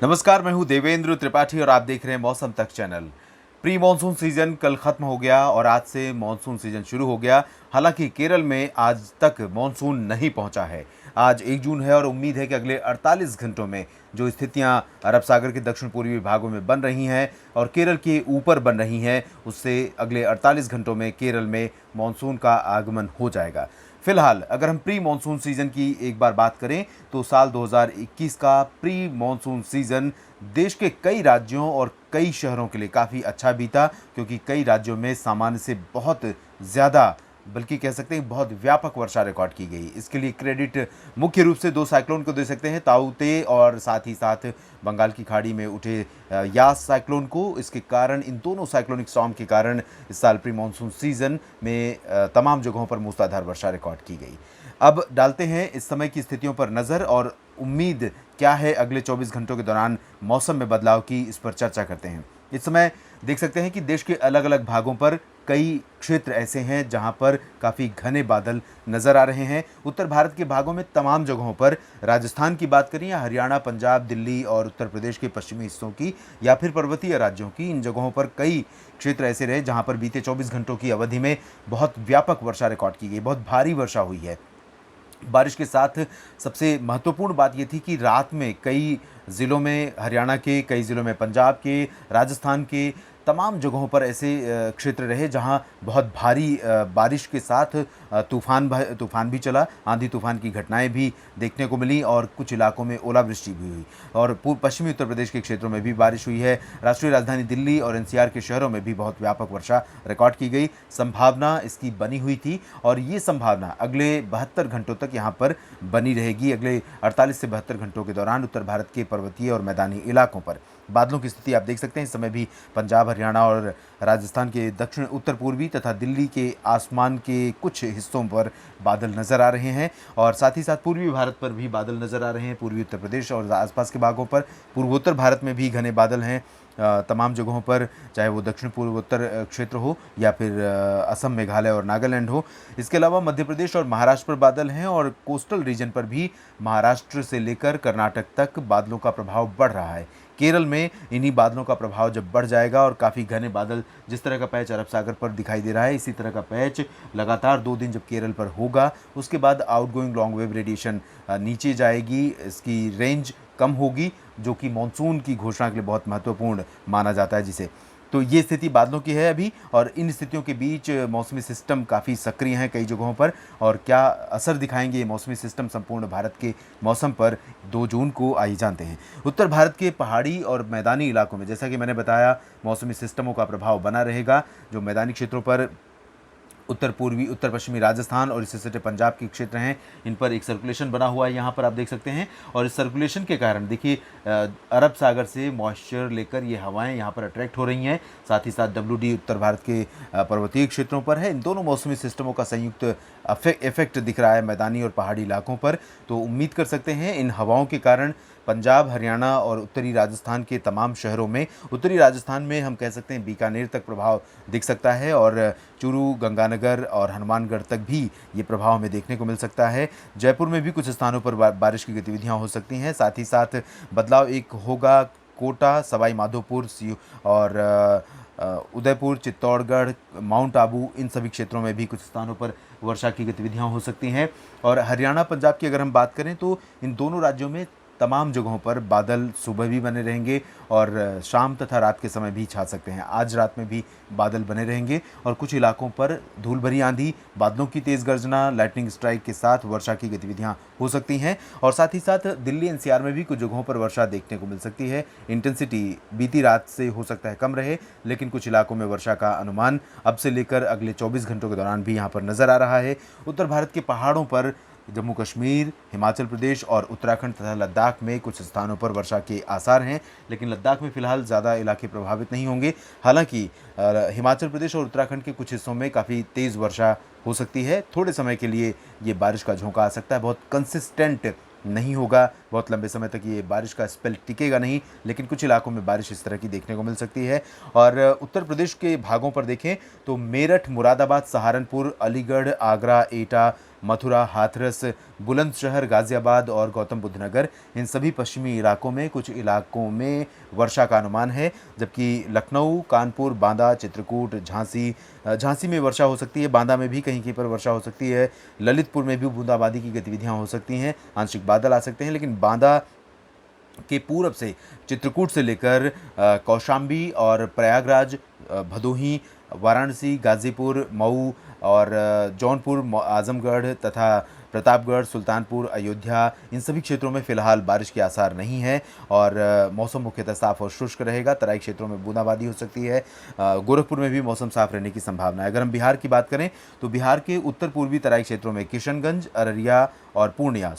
नमस्कार, मैं हूं देवेंद्र त्रिपाठी और आप देख रहे हैं मौसम तक चैनल। प्री मानसून सीजन कल खत्म हो गया और आज से मानसून सीजन शुरू हो गया। हालांकि केरल में आज तक मानसून नहीं पहुंचा है। आज 1 जून है और उम्मीद है कि अगले 48 घंटों में जो स्थितियां अरब सागर के दक्षिण पूर्वी भागों में बन रही हैं और केरल के ऊपर बन रही हैं, उससे अगले 48 घंटों में केरल में मानसून का आगमन हो जाएगा। फिलहाल अगर हम प्री मानसून सीजन की एक बार बात करें तो साल 2021 का प्री मानसून सीजन देश के कई राज्यों और कई शहरों के लिए काफ़ी अच्छा बीता, क्योंकि कई राज्यों में सामान्य से बहुत ज़्यादा, बल्कि कह सकते हैं बहुत व्यापक वर्षा रिकॉर्ड की गई। इसके लिए क्रेडिट मुख्य रूप से 2 साइक्लोन को दे सकते हैं, ताऊते और साथ ही साथ बंगाल की खाड़ी में उठे यास साइक्लोन को। इसके कारण, इन दोनों साइक्लोनिक स्टॉर्म के कारण इस साल प्री मानसून सीजन में तमाम जगहों पर मूसलाधार वर्षा रिकॉर्ड की गई। अब डालते हैं इस समय की स्थितियों पर नज़र और उम्मीद क्या है अगले 24 घंटों के दौरान मौसम में बदलाव की, इस पर चर्चा करते हैं। इस समय देख सकते हैं कि देश के अलग अलग भागों पर कई क्षेत्र ऐसे हैं जहां पर काफ़ी घने बादल नज़र आ रहे हैं। उत्तर भारत के भागों में तमाम जगहों पर, राजस्थान की बात करें या हरियाणा, पंजाब, दिल्ली और उत्तर प्रदेश के पश्चिमी हिस्सों की या फिर पर्वतीय राज्यों की, इन जगहों पर कई क्षेत्र ऐसे रहे जहां पर बीते 24 घंटों की अवधि में बहुत व्यापक वर्षा रिकॉर्ड की गई, बहुत भारी वर्षा हुई है। बारिश के साथ सबसे महत्वपूर्ण बात ये थी कि रात में कई ज़िलों में, हरियाणा के कई ज़िलों में, पंजाब के, राजस्थान के तमाम जगहों पर ऐसे क्षेत्र रहे जहां बहुत भारी बारिश के साथ तूफ़ान भी चला, आंधी तूफ़ान की घटनाएं भी देखने को मिली और कुछ इलाकों में ओलावृष्टि भी हुई और पश्चिमी उत्तर प्रदेश के क्षेत्रों में भी बारिश हुई है। राष्ट्रीय राजधानी दिल्ली और एनसीआर के शहरों में भी बहुत व्यापक वर्षा रिकॉर्ड की गई। संभावना इसकी बनी हुई थी और ये संभावना अगले 72 घंटों तक यहाँ पर बनी रहेगी। अगले 48 से 72 घंटों के दौरान उत्तर भारत के पर्वतीय और मैदानी इलाकों पर बादलों की स्थिति आप देख सकते हैं। इस समय भी पंजाब, हरियाणा और राजस्थान के दक्षिण उत्तर पूर्वी तथा दिल्ली के आसमान के कुछ हिस्सों पर बादल नज़र आ रहे हैं और साथ ही साथ पूर्वी भारत पर भी बादल नज़र आ रहे हैं। पूर्वी उत्तर प्रदेश और आसपास के भागों पर, पूर्वोत्तर भारत में भी घने बादल हैं तमाम जगहों पर, चाहे वो दक्षिण पूर्वोत्तर क्षेत्र हो या फिर असम, मेघालय और नागालैंड हो। इसके अलावा मध्य प्रदेश और महाराष्ट्र पर बादल हैं और कोस्टल रीजन पर भी महाराष्ट्र से लेकर कर्नाटक तक बादलों का प्रभाव बढ़ रहा है। केरल में इन्हीं बादलों का प्रभाव जब बढ़ जाएगा और काफ़ी घने बादल, जिस तरह का पैच अरब सागर पर दिखाई दे रहा है, इसी तरह का पैच लगातार 2 दिन जब केरल पर होगा, उसके बाद आउटगोइंग लॉन्ग वेव रेडिएशन नीचे जाएगी, इसकी रेंज कम होगी, जो कि मानसून की घोषणा के लिए बहुत महत्वपूर्ण माना जाता है जिसे। तो ये स्थिति बादलों की है अभी और इन स्थितियों के बीच मौसमी सिस्टम काफ़ी सक्रिय हैं कई जगहों पर और क्या असर दिखाएंगे ये मौसमी सिस्टम संपूर्ण भारत के मौसम पर, 2 जून को आइए जानते हैं। उत्तर भारत के पहाड़ी और मैदानी इलाकों में, जैसा कि मैंने बताया, मौसमी सिस्टमों का प्रभाव बना रहेगा। जो मैदानी क्षेत्रों पर उत्तर पूर्वी, उत्तर पश्चिमी राजस्थान और इससे सटे पंजाब के क्षेत्र हैं, इन पर एक सर्कुलेशन बना हुआ है, यहाँ पर आप देख सकते हैं। और इस सर्कुलेशन के कारण देखिए अरब सागर से मॉइस्चर लेकर ये हवाएं यहाँ पर अट्रैक्ट हो रही हैं। साथ ही साथ WD उत्तर भारत के पर्वतीय क्षेत्रों पर है। इन दोनों मौसमी सिस्टमों का संयुक्त इफेक्ट दिख रहा है मैदानी और पहाड़ी इलाकों पर। तो उम्मीद कर सकते हैं इन हवाओं के कारण पंजाब, हरियाणा और उत्तरी राजस्थान के तमाम शहरों में, उत्तरी राजस्थान में हम कह सकते हैं बीकानेर तक प्रभाव दिख सकता है और चूरू, गंगानगर और हनुमानगढ़ तक भी ये प्रभाव हमें देखने को मिल सकता है। जयपुर में भी कुछ स्थानों पर बारिश की गतिविधियां हो सकती हैं। साथ ही साथ बदलाव एक होगा कोटा, सवाई माधोपुर और उदयपुर, चित्तौड़गढ़, माउंट आबू, इन सभी क्षेत्रों में भी कुछ स्थानों पर वर्षा की गतिविधियां हो सकती हैं। और हरियाणा, पंजाब की अगर हम बात करें तो इन दोनों राज्यों में तमाम जगहों पर बादल सुबह भी बने रहेंगे और शाम तथा रात के समय भी छा सकते हैं। आज रात में भी बादल बने रहेंगे और कुछ इलाकों पर धूल भरी आंधी, बादलों की तेज़ गर्जना, लाइटनिंग स्ट्राइक के साथ वर्षा की गतिविधियां हो सकती हैं। और साथ ही साथ दिल्ली NCR में भी कुछ जगहों पर वर्षा देखने को मिल सकती है। इंटेंसिटी बीती रात से हो सकता है कम रहे, लेकिन कुछ इलाकों में वर्षा का अनुमान अब से लेकर अगले 24 घंटों के दौरान भी यहाँ पर नज़र आ रहा है। उत्तर भारत के पहाड़ों पर, जम्मू कश्मीर, हिमाचल प्रदेश और उत्तराखंड तथा लद्दाख में कुछ स्थानों पर वर्षा के आसार हैं, लेकिन लद्दाख में फ़िलहाल ज़्यादा इलाके प्रभावित नहीं होंगे। हालांकि हिमाचल प्रदेश और उत्तराखंड के कुछ हिस्सों में काफ़ी तेज़ वर्षा हो सकती है। थोड़े समय के लिए ये बारिश का झोंका आ सकता है, बहुत कंसिस्टेंट नहीं होगा, बहुत लंबे समय तक ये बारिश का स्पेल टिकेगा नहीं, लेकिन कुछ इलाकों में बारिश इस तरह की देखने को मिल सकती है। और उत्तर प्रदेश के भागों पर देखें तो मेरठ, मुरादाबाद, सहारनपुर, अलीगढ़, आगरा, एटा, मथुरा, हाथरस, बुलंदशहर, गाजियाबाद और गौतम बुद्ध नगर, इन सभी पश्चिमी इलाकों में कुछ इलाकों में वर्षा का अनुमान है, जबकि लखनऊ, कानपुर, बांदा, चित्रकूट, झांसी में वर्षा हो सकती है, बांदा में भी कहीं कहीं पर वर्षा हो सकती है, ललितपुर में भी बूंदाबांदी की गतिविधियां हो सकती हैं, आंशिक बादल आ सकते हैं, लेकिन बांदा के पूरब से चित्रकूट से लेकर कौशाम्बी और प्रयागराज, भदोही, वाराणसी, गाजीपुर, मऊ और जौनपुर, आजमगढ़ तथा प्रतापगढ़, सुल्तानपुर, अयोध्या, इन सभी क्षेत्रों में फिलहाल बारिश के आसार नहीं है और मौसम मुख्यतः साफ और शुष्क रहेगा। तराई क्षेत्रों में बूंदाबांदी हो सकती है। गोरखपुर में भी मौसम साफ रहने की संभावना है। अगर हम बिहार की बात करें तो बिहार के उत्तर पूर्वी तराई क्षेत्रों में किशनगंज, अररिया और पूर्णिया,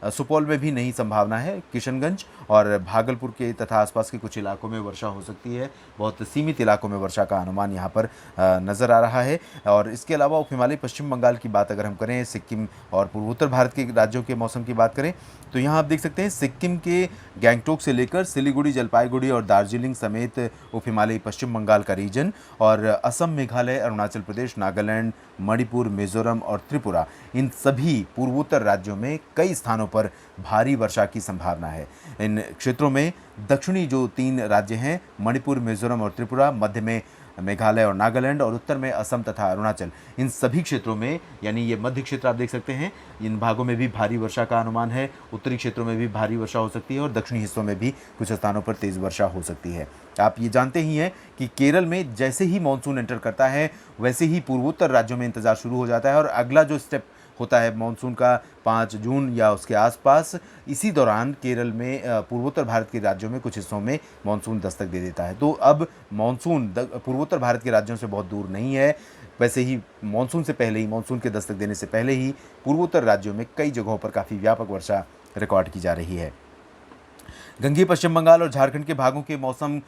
सुपौल में भी नहीं संभावना है। किशनगंज और भागलपुर के तथा आसपास के कुछ इलाकों में वर्षा हो सकती है। बहुत सीमित इलाकों में वर्षा का अनुमान यहाँ पर नज़र आ रहा है। और इसके अलावा उप हिमालय पश्चिम बंगाल की बात अगर हम करें, सिक्किम और पूर्वोत्तर भारत के राज्यों के मौसम की बात करें तो यहाँ आप देख सकते हैं सिक्किम के गैंगटोक से लेकर सिलीगुड़ी, जलपाईगुड़ी और दार्जिलिंग समेत उप हिमालयी पश्चिम बंगाल का रीजन और असम, मेघालय, अरुणाचल प्रदेश, नागालैंड, मणिपुर, मिजोरम और त्रिपुरा, इन सभी पूर्वोत्तर राज्यों में कई स्थानों पर भारी वर्षा की संभावना है। इन क्षेत्रों में दक्षिणी जो 3 राज्य हैं, मणिपुर, मिजोरम और त्रिपुरा, मध्य में मेघालय और नागालैंड और उत्तर में असम तथा अरुणाचल, इन सभी क्षेत्रों में, यानी ये मध्य क्षेत्र आप देख सकते हैं, इन भागों में भी भारी वर्षा का अनुमान है। उत्तरी क्षेत्रों में भी भारी वर्षा हो सकती है और दक्षिणी हिस्सों में भी कुछ स्थानों पर तेज़ वर्षा हो सकती है। आप ये जानते ही हैं कि केरल में जैसे ही मानसून एंटर करता है वैसे ही पूर्वोत्तर राज्यों में इंतजार शुरू हो जाता है और अगला जो स्टेप होता है मानसून का 5 जून या उसके आसपास, इसी दौरान केरल में पूर्वोत्तर भारत के राज्यों में कुछ हिस्सों में मानसून दस्तक दे देता है। तो अब मानसून पूर्वोत्तर भारत के राज्यों से बहुत दूर नहीं है। वैसे ही मानसून से पहले ही, मानसून के दस्तक देने से पहले ही पूर्वोत्तर राज्यों में कई जगहों पर काफ़ी व्यापक वर्षा रिकॉर्ड की जा रही है। गंगेय पश्चिम बंगाल और झारखंड के भागों के मौसम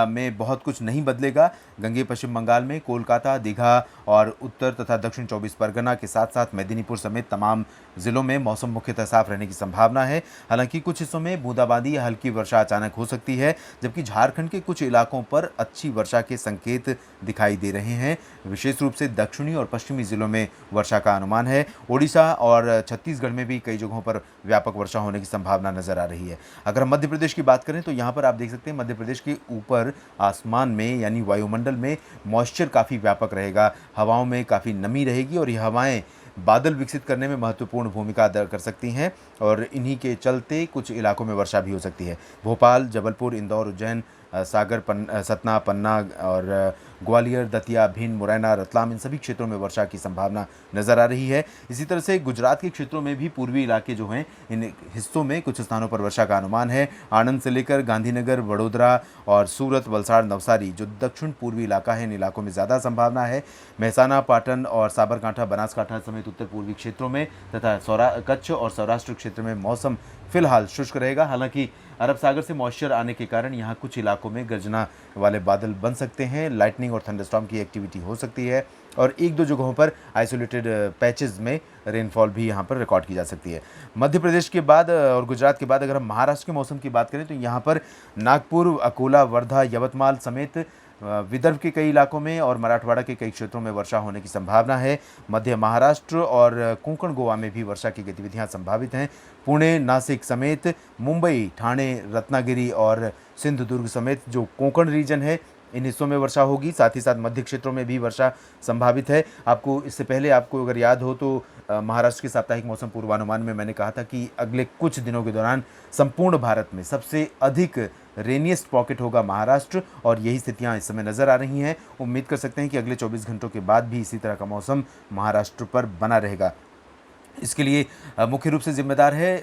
में बहुत कुछ नहीं बदलेगा। गंगेय पश्चिम बंगाल में कोलकाता, दीघा और उत्तर तथा दक्षिण 24 परगना के साथ साथ मेदिनीपुर समेत तमाम जिलों में मौसम मुख्यतः साफ रहने की संभावना है। हालांकि कुछ हिस्सों में बूंदाबांदी या हल्की वर्षा अचानक हो सकती है, जबकि झारखंड के कुछ इलाकों पर अच्छी वर्षा के संकेत दिखाई दे रहे हैं। विशेष रूप से दक्षिणी और पश्चिमी जिलों में वर्षा का अनुमान है। ओडिशा और छत्तीसगढ़ में भी कई जगहों पर व्यापक वर्षा होने की संभावना नजर आ रही है। अगर मध्य प्रदेश की बात करें तो यहाँ पर आप देख सकते हैं मध्य प्रदेश के ऊपर आसमान में, यानी वायुमंडल में मॉइस्चर काफ़ी व्यापक रहेगा। हवाओं में काफ़ी नमी रहेगी और ये हवाएं बादल विकसित करने में महत्वपूर्ण भूमिका अदा कर सकती हैं और इन्हीं के चलते कुछ इलाकों में वर्षा भी हो सकती है। भोपाल, जबलपुर, इंदौर, उज्जैन, सागर, सतना, पन्ना और ग्वालियर, दतिया, भिंड, मुरैना, रतलाम, इन सभी क्षेत्रों में वर्षा की संभावना नज़र आ रही है। इसी तरह से गुजरात के क्षेत्रों में भी पूर्वी इलाके जो हैं, इन हिस्सों में कुछ स्थानों पर वर्षा का अनुमान है। आनंद से लेकर गांधीनगर, वडोदरा और सूरत, वलसाड़, नवसारी जो दक्षिण पूर्वी इलाका है, इन इलाकों में ज़्यादा संभावना है। महसाना, पाटन और साबरकांठा, बनासकांठा समेत उत्तर पूर्वी क्षेत्रों में तथा कच्छ और सौराष्ट्र क्षेत्र में मौसम फिलहाल शुष्क रहेगा। हालांकि अरब सागर से मॉइस्चर आने के कारण यहाँ कुछ इलाकों में गर्जना वाले बादल बन सकते हैं, लाइटनिंग और थंडरस्टॉर्म की एक्टिविटी हो सकती है और 1-2 जगहों पर आइसोलेटेड पैचेस में रेनफॉल भी यहाँ पर रिकॉर्ड की जा सकती है। मध्य प्रदेश के बाद और गुजरात के बाद अगर हम महाराष्ट्र के मौसम की बात करें तो यहाँ पर नागपुर, अकोला, वर्धा, यवतमाल समेत विदर्भ के कई इलाकों में और मराठवाड़ा के कई क्षेत्रों में वर्षा होने की संभावना है। मध्य महाराष्ट्र और कोंकण गोवा में भी वर्षा की गतिविधियां संभावित हैं। पुणे, नासिक समेत मुंबई, ठाणे, रत्नागिरी और सिंधुदुर्ग समेत जो कोंकण रीजन है, इन हिस्सों में वर्षा होगी। साथ ही साथ मध्य क्षेत्रों में भी वर्षा संभावित है। आपको इससे पहले आपको अगर याद हो तो महाराष्ट्र के साप्ताहिक मौसम पूर्वानुमान में मैंने कहा था कि अगले कुछ दिनों के दौरान संपूर्ण भारत में सबसे अधिक रेनिएस्ट पॉकेट होगा महाराष्ट्र और यही स्थितियां इस समय नज़र आ रही हैं। उम्मीद कर सकते हैं कि अगले 24 घंटों के बाद भी इसी तरह का मौसम महाराष्ट्र पर बना रहेगा। इसके लिए मुख्य रूप से जिम्मेदार है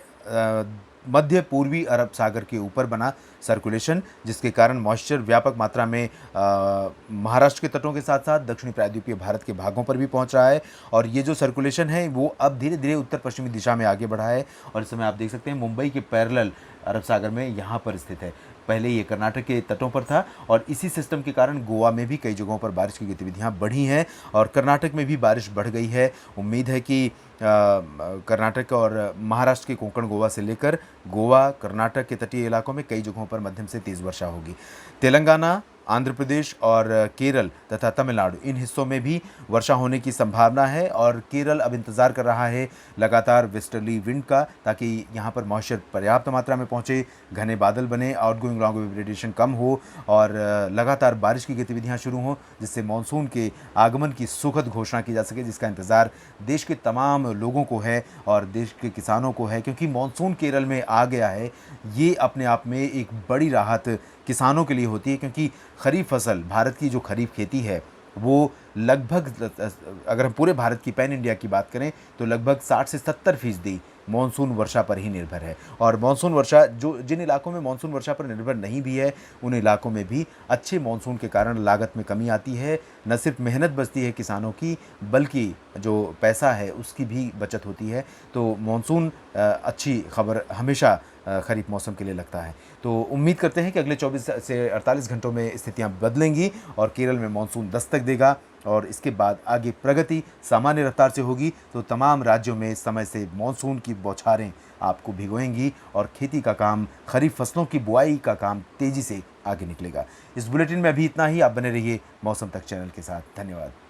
मध्य पूर्वी अरब सागर के ऊपर बना सर्कुलेशन, जिसके कारण मॉइस्चर व्यापक मात्रा में महाराष्ट्र के तटों के साथ साथ दक्षिणी प्रायद्वीपीय भारत के भागों पर भी पहुंच रहा है और ये जो सर्कुलेशन है वो अब धीरे धीरे उत्तर पश्चिमी दिशा में आगे बढ़ा है और इस समय आप देख सकते हैं मुंबई के पैरेलल अरब सागर में यहाँ पर स्थित है। पहले ये कर्नाटक के तटों पर था और इसी सिस्टम के कारण गोवा में भी कई जगहों पर बारिश की गतिविधियां बढ़ी हैं और कर्नाटक में भी बारिश बढ़ गई है। उम्मीद है कि कर्नाटक और महाराष्ट्र के कोंकण गोवा से लेकर गोवा, कर्नाटक के तटीय इलाकों में कई जगहों पर मध्यम से तेज़ वर्षा होगी। तेलंगाना, आंध्र प्रदेश और केरल तथा तमिलनाडु इन हिस्सों में भी वर्षा होने की संभावना है। और केरल अब इंतज़ार कर रहा है लगातार वेस्टर्ली विंड का, ताकि यहाँ पर मॉइस्चर पर्याप्त मात्रा में पहुँचे, घने बादल बने, आउटगोइंग लॉन्ग वेव रेडिएशन कम हो और लगातार बारिश की गतिविधियाँ शुरू हों, जिससे मानसून के आगमन की सुखद घोषणा की जा सके, जिसका इंतज़ार देश के तमाम लोगों को है और देश के किसानों को है। क्योंकि मानसून केरल में आ गया है, ये अपने आप में एक बड़ी राहत किसानों के लिए होती है। क्योंकि खरीफ फसल, भारत की जो खरीफ खेती है वो लगभग, अगर हम पूरे भारत की पैन इंडिया की बात करें तो लगभग 60 से 70% मानसून वर्षा पर ही निर्भर है। और मानसून वर्षा, जो जिन इलाकों में मानसून वर्षा पर निर्भर नहीं भी है, उन इलाकों में भी अच्छे मानसून के कारण लागत में कमी आती है। न सिर्फ मेहनत बचती है किसानों की, बल्कि जो पैसा है उसकी भी बचत होती है। तो मानसून अच्छी खबर हमेशा खरीफ मौसम के लिए लगता है। तो उम्मीद करते हैं कि अगले 24 से 48 घंटों में स्थितियां बदलेंगी और केरल में मानसून दस्तक देगा और इसके बाद आगे प्रगति सामान्य रफ्तार से होगी। तो तमाम राज्यों में समय से मानसून की बौछारें आपको भिगोएंगी और खेती का काम, खरीफ फसलों की बुआई का काम तेज़ी से आगे निकलेगा। इस बुलेटिन में अभी इतना ही। आप बने रहिए मौसम तक चैनल के साथ। धन्यवाद।